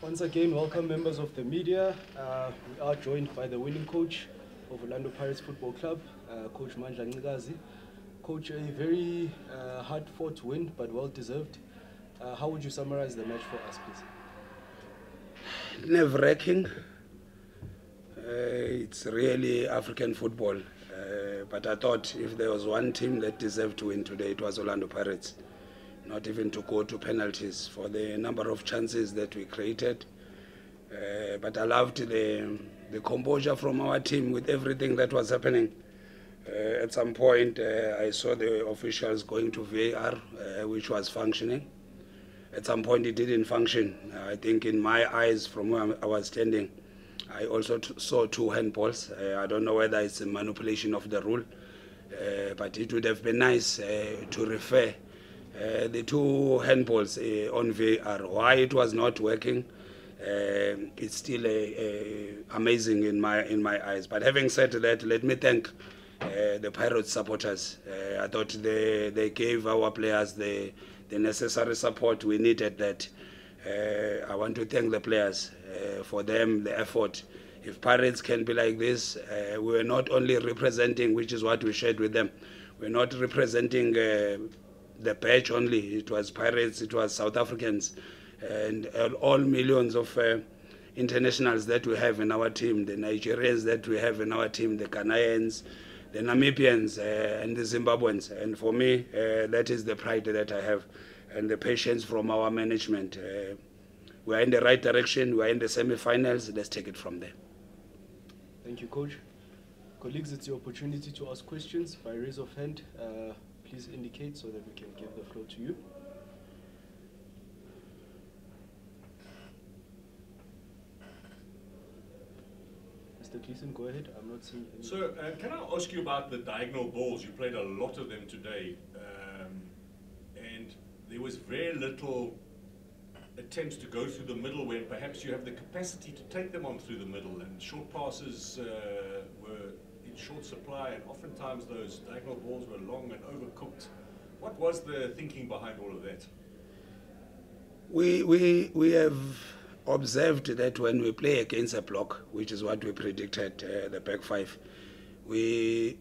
Once again, welcome members of the media. We are joined by the winning coach of Orlando Pirates Football Club, Coach Mandla Ncikazi. Coach, a very hard-fought win, but well-deserved. How would you summarize the match for us, please? Nerve-wracking. It's really African football. But I thought if there was one team that deserved to win today, it was Orlando Pirates. Not even to go to penalties for the number of chances that we created. But I loved the composure from our team with everything that was happening. At some point, I saw the officials going to VAR, which was functioning. At some point, it didn't function. I think in my eyes, from where I was standing, I also saw two handballs. I don't know whether it's a manipulation of the rule, but it would have been nice to refer the two handballs on VAR. Why it was not working, it's still amazing in my eyes. But having said that, let me thank the Pirates supporters. I thought they gave our players the necessary support. We needed that. I want to thank the players for them, the effort. If Pirates can be like this, we're not only representing, which is what we shared with them, we're not representing the badge only. It was Pirates, it was South Africans, and all millions of internationals that we have in our team, the Nigerians that we have in our team, the Ghanaians, the Namibians, and the Zimbabweans. And for me, that is the pride that I have, and the patience from our management. We are in the right direction, we are in the semi-finals, let's take it from there. Thank you, Coach. Colleagues, it's your opportunity to ask questions by raise of hand. Please indicate so that we can give the floor to you. Mr. Cleason, go ahead. I'm not seeing any. So, can I ask you about the diagonal balls? You played a lot of them today, and there was very little attempts to go through the middle when perhaps you have the capacity to take them on through the middle, and short passes were in short supply, and oftentimes those diagonal balls were long and overcooked. What was the thinking behind all of that? We have observed that when we play against a block, which is what we predicted, the back five, we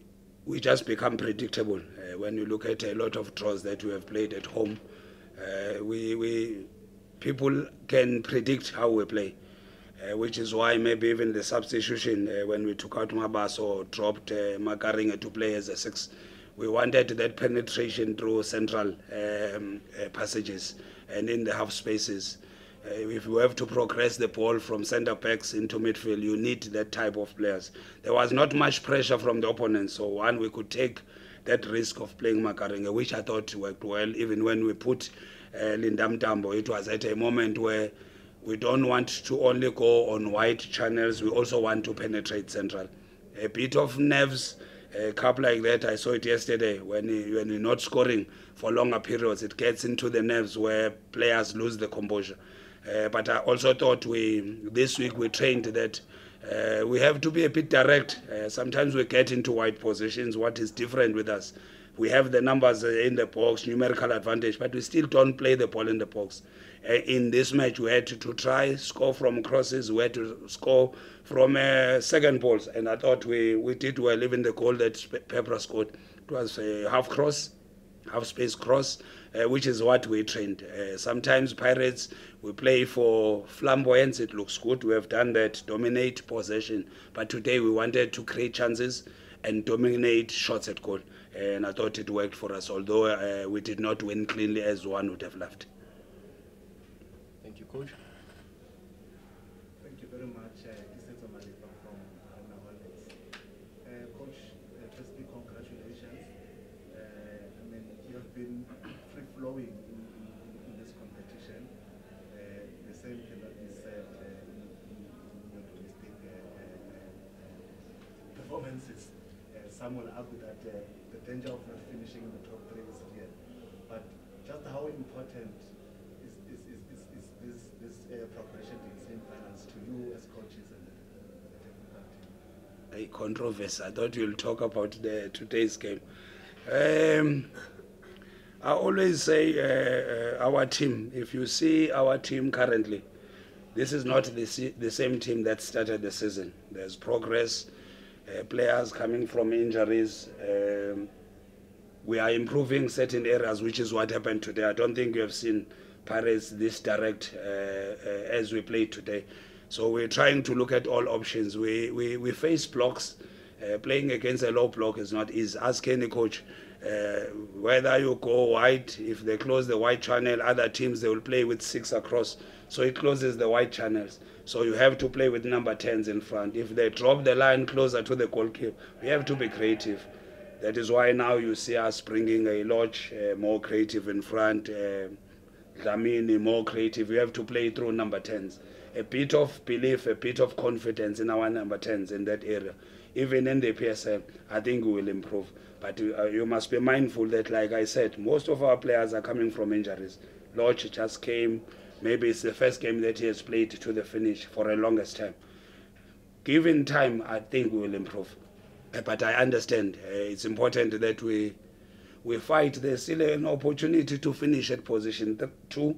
just become predictable. When you look at a lot of draws that we have played at home, people can predict how we play. Which is why maybe even the substitution, when we took out Mabas or dropped Makaringa to play as a 6, we wanted that penetration through central passages and in the half spaces. If you have to progress the ball from centre backs into midfield, you need that type of players. There was not much pressure from the opponent, so we could take that risk of playing Makaringa, which I thought worked well. Even when we put Lindam Tambo, it was at a moment where we don't want to only go on wide channels, we also want to penetrate central. A bit of nerves, a cup like that, I saw it yesterday, when you're not scoring for longer periods, it gets into the nerves where players lose the composure. But I also thought this week we trained that we have to be a bit direct. Sometimes we get into wide positions. What is different with us? We have the numbers in the box, numerical advantage, but we still don't play the ball in the box. In this match, we had to try score from crosses. We had to score from second balls, and I thought we did well. Even the goal that Pepper scored, it was a half cross, half space cross, which is what we trained. Sometimes Pirates, we play for flamboyance. It looks good. We have done that, dominate possession. But today we wanted to create chances and dominate shots at goal. And I thought it worked for us, although we did not win cleanly as one would have loved. Thank you, Coach. Thank you very much. This is Omalipa from Holidays. Coach, firstly, congratulations. I mean, you have been free-flowing in this competition. The same cannot be said in your domestic performances. Some will argue that the danger of not finishing in the top 3 is real. But just how important is this progression to semi-finals to you as coaches and the technical team? A controversy. I thought you'll talk about today's game. I always say our team, if you see our team currently, this is not the same team that started the season. There's progress, players coming from injuries. We are improving certain areas, which is what happened today. I don't think you have seen Pirates this direct as we played today. So we're trying to look at all options. We face blocks. Playing against a low block is not easy. Ask any coach. Whether you go wide, if they close the wide channel, other teams, they will play with 6 across. So it closes the wide channels. So you have to play with number 10s in front. If they drop the line closer to the goalkeeper, we have to be creative. That is why now you see us bringing a Lodge more creative in front, Dlamini more creative. We have to play through number 10s. A bit of belief, a bit of confidence in our number 10s in that area. Even in the PSL, I think we will improve. But you must be mindful that, like I said, most of our players are coming from injuries. Lodge just came. Maybe it's the first game that he has played to the finish for a longest time. Given time, I think we will improve. But I understand it's important that we fight. There's still an opportunity to finish at position 2.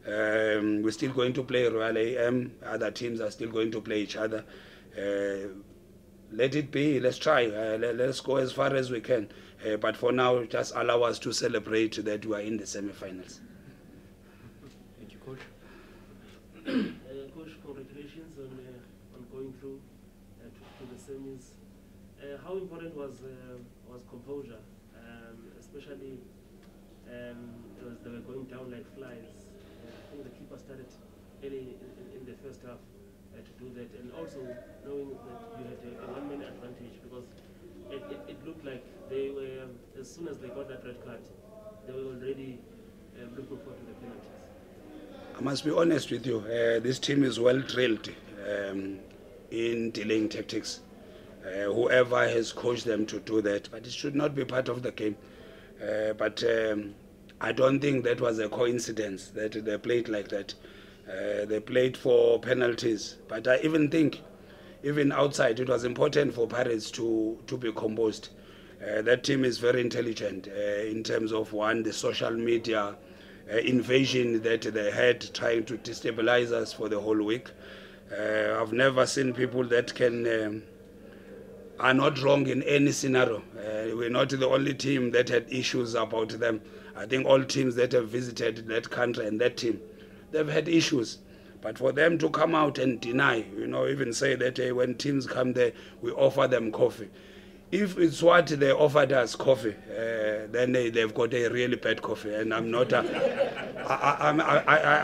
We're still going to play Royal AM. Other teams are still going to play each other. Let it be. Let's try. Let's go as far as we can. But for now, just allow us to celebrate that we are in the semi-finals. Thank you, Coach. Coach, congratulations on going through to the semis. How important was composure, especially as they were going down like flies? I think the keeper started early in the first half to do that, and also knowing that you had a one-man advantage, because it looked like they were, as soon as they got that red card, they were already looking forward to the penalties. I must be honest with you. This team is well drilled in delaying tactics. Whoever has coached them to do that, but it should not be part of the game. But I don't think that was a coincidence that they played like that. They played for penalties, but I even think, even outside, it was important for Pirates to be composed. That team is very intelligent in terms of, one, the social media invasion that they had, trying to destabilize us for the whole week. I've never seen people that can are not wrong in any scenario. We're not the only team that had issues about them. I think all teams that have visited that country and that team, they've had issues. But for them to come out and deny, even say that when teams come there, we offer them coffee. If it's what they offered us, coffee, then they've got a really bad coffee, and I'm not.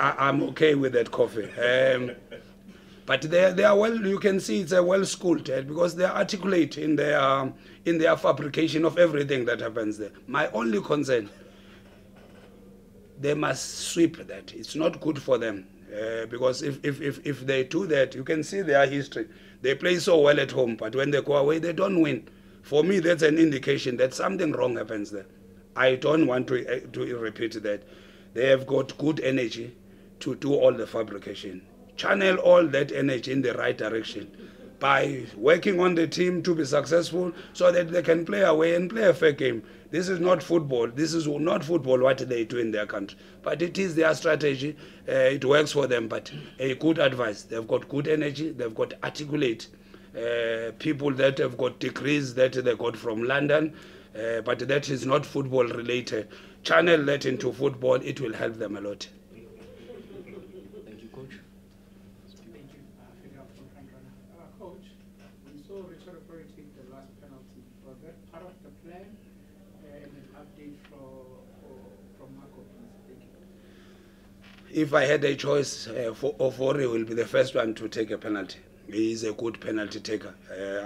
I'm okay with that coffee. But they are well. You can see it's a well schooled because they are articulate in their fabrication of everything that happens there. My only concern, they must sweep that. It's not good for them. Because if they do that, you can see their history. They play so well at home, but when they go away, they don't win. For me, that's an indication that something wrong happens there. I don't want to repeat that. They have got good energy to do all the fabrication. Channel all that energy in the right direction by working on the team to be successful so that they can play away and play a fair game. This is not football. This is not football what they do in their country. But it is their strategy. It works for them. But a good advice. They've got good energy. They've got articulate people that have got degrees that they got from London. But that is not football related. Channel that into football. It will help them a lot. Thank you, Coach. Thank you, Coach, we saw Richard Okoye take the last penalty. Was that part of the plan? And an update from Mako, please. Thank you. If I had a choice, Ofori will be the first one to take a penalty. He is a good penalty taker.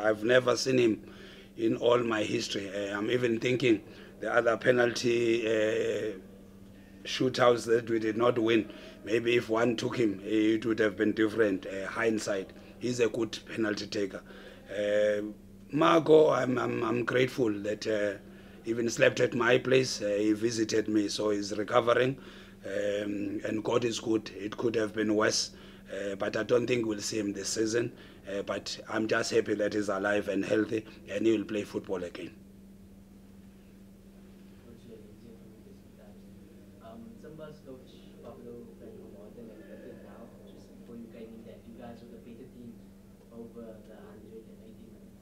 I've never seen him in all my history. I'm even thinking the other penalty shootouts that we did not win. Maybe if one took him, it would have been different. Hindsight, he's a good penalty taker. Mako, I'm grateful that even slept at my place. He visited me, so he's recovering, and God is good. It could have been worse, but I don't think we'll see him this season. But I'm just happy that he's alive and healthy, and he will play football again. Simba's coach Pablo now, just before you came over the 180 minutes.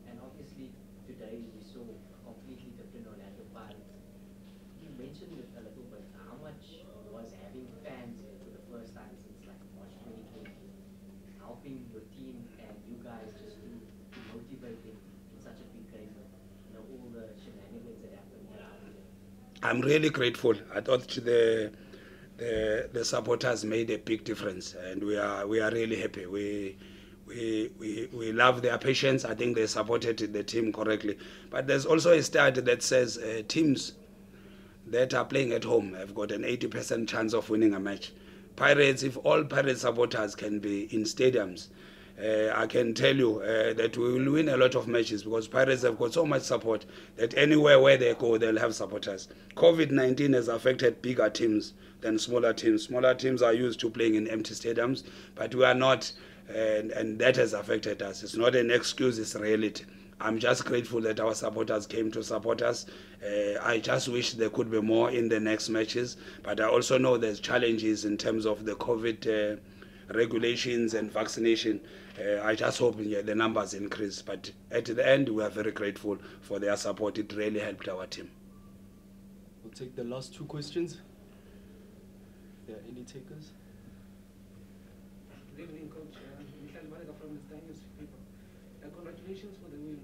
And obviously today we saw a completely different Orlando Pirates. You mentioned it a little bit, how much was having fans here for the first time since like March 2020, helping your team and you guys just to motivate them in such a big game with, you know, all the shenanigans that happened around here? I'm really grateful. I thought the supporters made a big difference, and we are really happy. We love their patience. I think they supported the team correctly. But there's also a stat that says teams that are playing at home have got an 80% chance of winning a match. Pirates, if all Pirates supporters can be in stadiums, I can tell you that we will win a lot of matches, because Pirates have got so much support that anywhere where they go, they'll have supporters. COVID-19 has affected bigger teams than smaller teams. Smaller teams are used to playing in empty stadiums, but we are not, and that has affected us. It's not an excuse, it's reality. I'm just grateful that our supporters came to support us. I just wish there could be more in the next matches, but I also know there's challenges in terms of the COVID regulations and vaccination. I just hope the numbers increase, but at the end we are very grateful for their support. It really helped our team. We'll take the last two questions. If there are any takers. Good evening, Coach. Michael Marega from the Star newspaper. Congratulations for the win.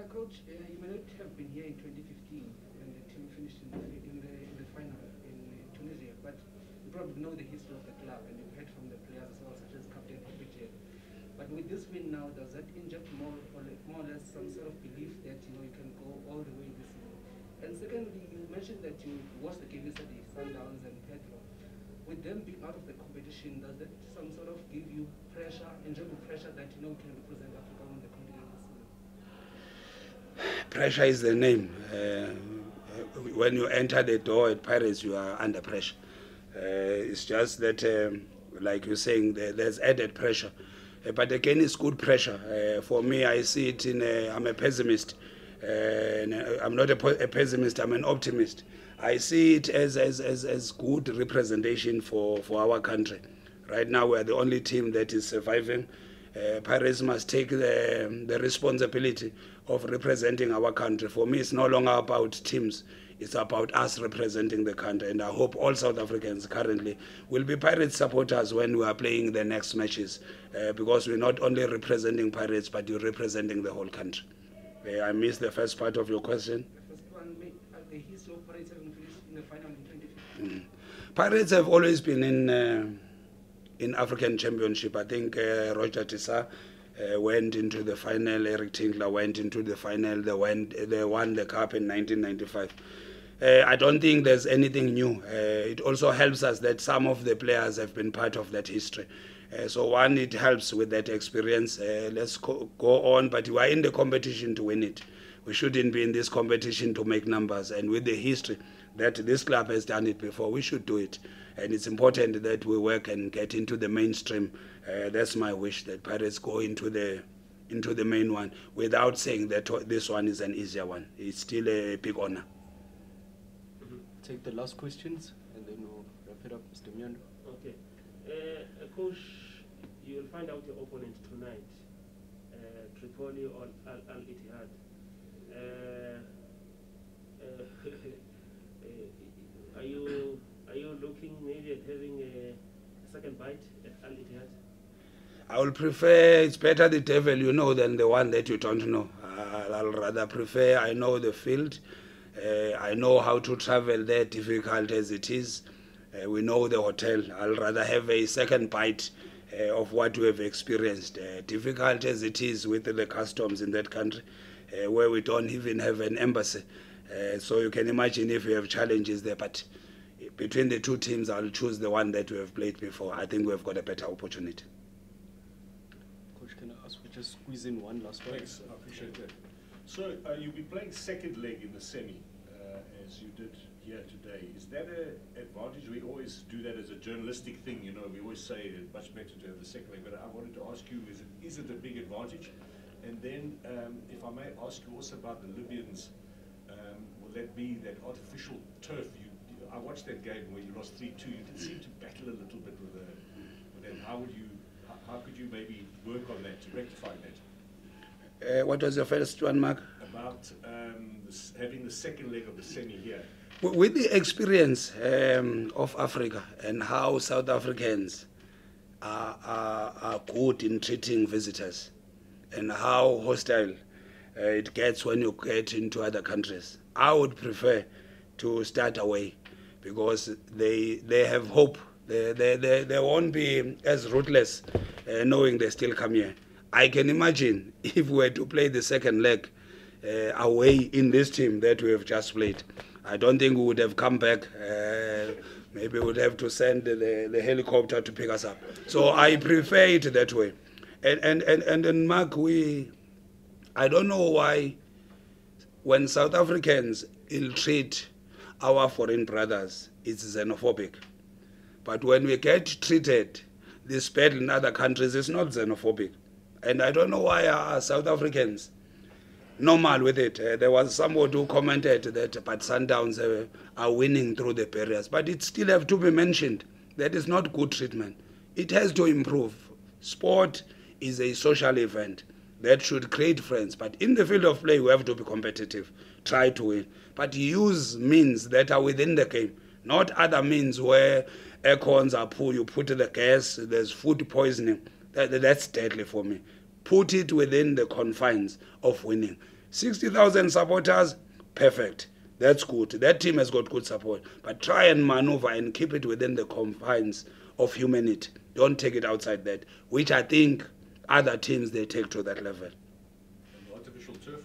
Coach, you may not have been here in 2015 when the team finished in the final in Tunisia, but you probably know the history of the club and you've heard from the players as well, such as Captain Hobbitt. But with this win now, does that inject more or less some sort of belief that you can go all the way this season? And secondly, you mentioned that you watched the game yesterday, Sundowns and Pedro. With them being out of the competition, does that some sort of give you pressure, enjoyable pressure that can represent Africa on the continent this season? Pressure is the name. When you enter the door at Pirates, you are under pressure. It's just that, like you're saying, there's added pressure. But again, it's good pressure. For me, I see it I'm a pessimist. I'm not a pessimist, I'm an optimist. I see it as good representation for our country. Right now, we are the only team that is surviving. Pirates must take the responsibility of representing our country. For me, it's no longer about teams. It's about us representing the country, and I hope all South Africans currently will be Pirates supporters when we are playing the next matches, because we're not only representing Pirates, but you're representing the whole country. I missed the first part of your question. The first one, the history of Pirates having finished in the final in 2015. Pirates have always been in African Championship. I think Roger Tissa went into the final, Eric Tinkler went into the final, they won the cup in 1995. I don't think there's anything new. It also helps us that some of the players have been part of that history. So one, it helps with that experience. Let's go on, but we are in the competition to win it. We shouldn't be in this competition to make numbers. And with the history that this club has done it before, we should do it. And it's important that we work and get into the mainstream. That's my wish, that Pirates go into the main one, without saying that this one is an easier one. It's still a big honor. Take the last questions and then we'll wrap it up, Mr. Myando. Okay. Coach, you will find out your opponent tonight, Tripoli or Al Ittihad. Are you looking maybe at having a second bite at Al Ittihad? I will prefer, it's better the devil you know than the one that you don't know. I'll rather prefer, I know the field, I know how to travel there, difficult as it is. We know the hotel. I'll rather have a second bite of what we have experienced. Difficult as it is with the customs in that country, where we don't even have an embassy. So you can imagine if we have challenges there. But between the two teams, I'll choose the one that we have played before. I think we've got a better opportunity. Coach, can I ask we just squeeze in one last one? Thanks, I appreciate that. So you'll be playing second leg in the semi, as you did here today. Is that an advantage? We always do that as a journalistic thing, you know, we always say it's much better to have the second leg, but I wanted to ask you, is it a big advantage? And then, if I may ask you also about the Libyans, will that be that artificial turf? I watched that game where you lost 3-2, you did seem to battle a little bit with them. How how could you maybe work on that to rectify that? What was your first one, Mark? About having the second leg of the semi here. With the experience of Africa and how South Africans are good in treating visitors and how hostile it gets when you get into other countries, I would prefer to start away because they have hope. They won't be as ruthless knowing they still come here. I can imagine if we were to play the second leg away in this team that we have just played, I don't think we would have come back. Maybe we would have to send the helicopter to pick us up. So I prefer it that way. And Mark, I don't know why when South Africans ill-treat our foreign brothers, it's xenophobic. But when we get treated this bad in other countries, it's not xenophobic. And I don't know why are South Africans normal with it. There was somebody who commented that but Sundowns are winning through the barriers. But it still have to be mentioned. That is not good treatment. It has to improve. Sport is a social event that should create friends. But in the field of play, we have to be competitive. Try to win. But use means that are within the game. Not other means where aircons are poor, you put the gas, there's food poisoning. That's deadly for me. Put it within the confines of winning. 60,000 supporters, perfect. That's good. That team has got good support. But try and maneuver and keep it within the confines of humanity. Don't take it outside that, which I think other teams, they take to that level. And artificial turf?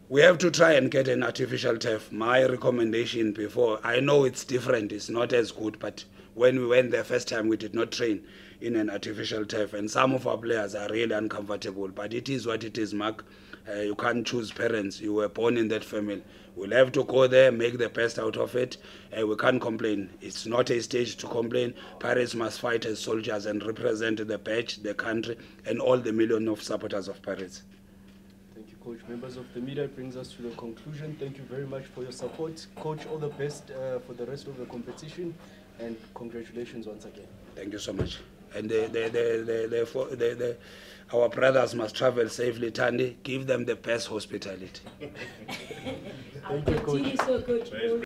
We have to try and get an artificial turf. My recommendation before, I know it's different, it's not as good, but when we went there first time, we did not train in an artificial turf, and some of our players are really uncomfortable. But it is what it is, Mark. You can't choose parents. You were born in that family. We'll have to go there, make the best out of it. We can't complain. It's not a stage to complain. Pirates must fight as soldiers and represent the badge, the country, and all the millions of supporters of Pirates. Thank you, Coach. Members of the media, brings us to the conclusion. Thank you very much for your support. Coach, all the best for the rest of the competition, and congratulations once again. Thank you so much. And our brothers must travel safely, Tandy. Give them the best hospitality. Thank you, Coach. So good.